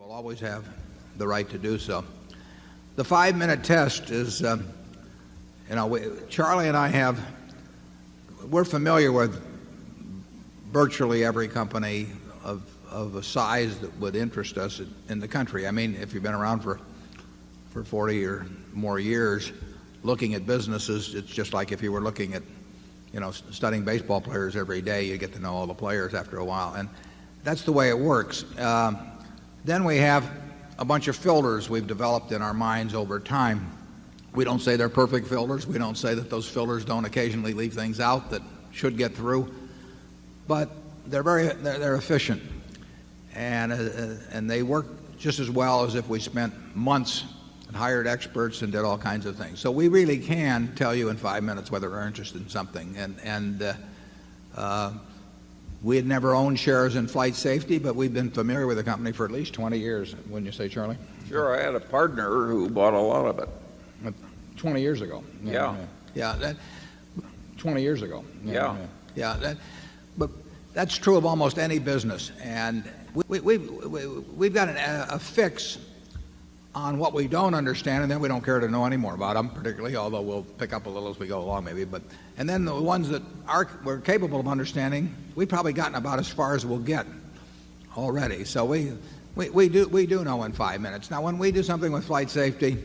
will always have the right to do so. The 5-minute test is, Charlie and I we're familiar with virtually every company of a size that would interest us in the country. I mean, if you've been around for 40 or more years looking at businesses, it's just like if you were looking at, studying baseball players every day, you get to know all the players after a while. And that's the way it works. Then we have a bunch of filters we've developed in our minds over time. We don't say they're perfect filters. We don't say that those filters don't occasionally leave things out that should get through. But they're efficient. And they work just as well as if we spent months and hired experts and did all kinds of things. So we really can tell you in 5 minutes whether we're interested in something. We had never owned shares in Flight Safety, but we've been familiar with the company for at least 20 years, wouldn't you say, Charlie? Sure, I had a partner who bought a lot of it. 20 years ago. Yeah. 20 years ago. Yeah. But that's true of almost any business. And we've got a fix on what we don't understand, and then we don't care to know any more about them, particularly, although we'll pick up a little as we go along maybe. And then the ones that we're capable of understanding, we've probably gotten about as far as we'll get already. So we do know in 5 minutes. Now, when we do something with Flight Safety,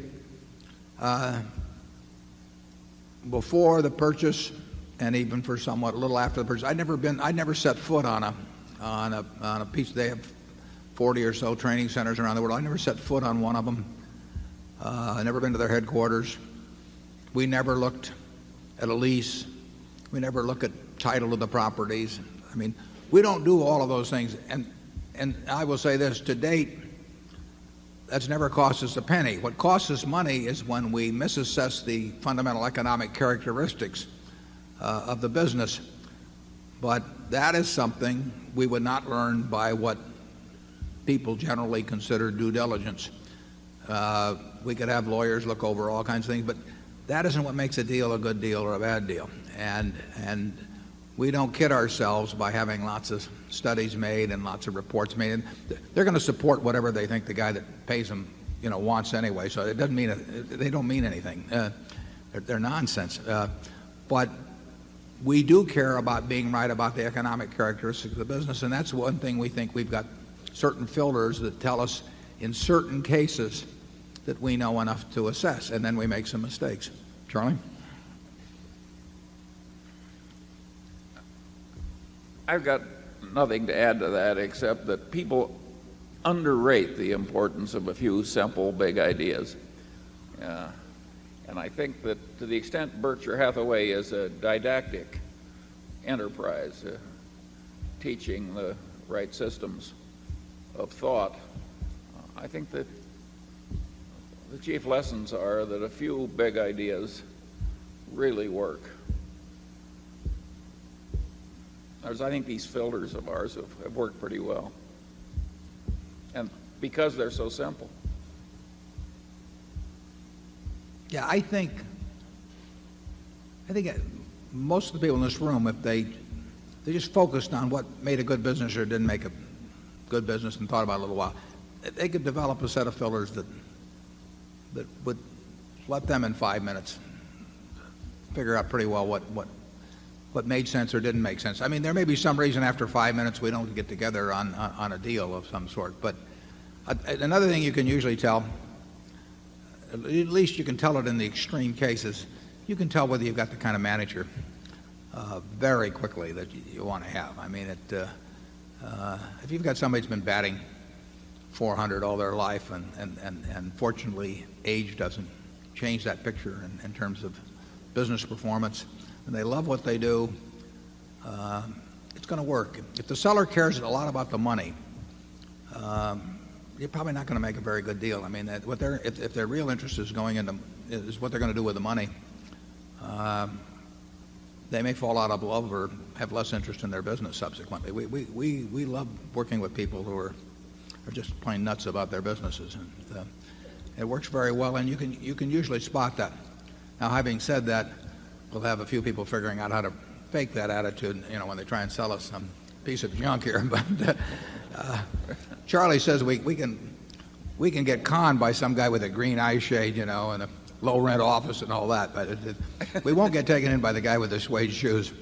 before the purchase and even for somewhat a little after the purchase, I'd never set foot on a piece. They have 40 or so training centers around the world. I never set foot on one of them. I never been to their headquarters. We never looked at a lease. We never look at title of the properties. I mean, we don't do all of those things. And I will say this, to date, that's never cost us a penny. What costs us money is when we misassess the fundamental economic characteristics of the business. But that is something we would not learn by what people generally consider due diligence. We could have lawyers look over all kinds of things, but that isn't what makes a deal a good deal or a bad deal. And we don't kid ourselves by having lots of studies made and lots of reports made. And they're going to support whatever they think the guy that pays them, wants anyway. So it doesn't mean they don't mean anything. They're nonsense. But we do care about being right about the economic characteristics of the business, and that's one thing we think we've got certain filters that tell us in certain cases that we know enough to assess, and then we make some mistakes. Charlie? I've got nothing to add to that except that people underrate the importance of a few simple, big ideas. And I think that to the extent Berkshire Hathaway is a didactic enterprise, teaching the right systems of thought, I think that the chief lessons are that a few big ideas really work. I think these filters of ours have worked pretty well. And because they're so simple. Yeah, I think most of the people in this room, if they just focused on what made a good business or didn't make a good business and thought about it a little while, they could develop a set of filters that would let them in 5 minutes figure out pretty well what made sense or didn't make sense. I mean, there may be some reason after 5 minutes we don't get together on a deal of some sort. But another thing you can usually tell, at least you can tell it in the extreme cases, you can tell whether you've got the kind of manager very quickly that you want to have. I mean, if you've got somebody that's been batting .400 all their life, and fortunately age doesn't change that picture in terms of business performance, and they love what they do, it's going to work. If the seller cares a lot about the money, you're probably not going to make a very good deal. I mean, if their real interest is is what they're going to do with the money, they may fall out of love or have less interest in their business subsequently. We love working with people who are just plain nuts about their businesses, and it works very well. And you can usually spot that. Now, having said that, we'll have a few people figuring out how to fake that attitude, when they try and sell us some piece of junk here. But Charlie says we can we can get conned by some guy with a green eye shade, and a low rent office and all that, but we won't get taken in by the guy with the suede shoes.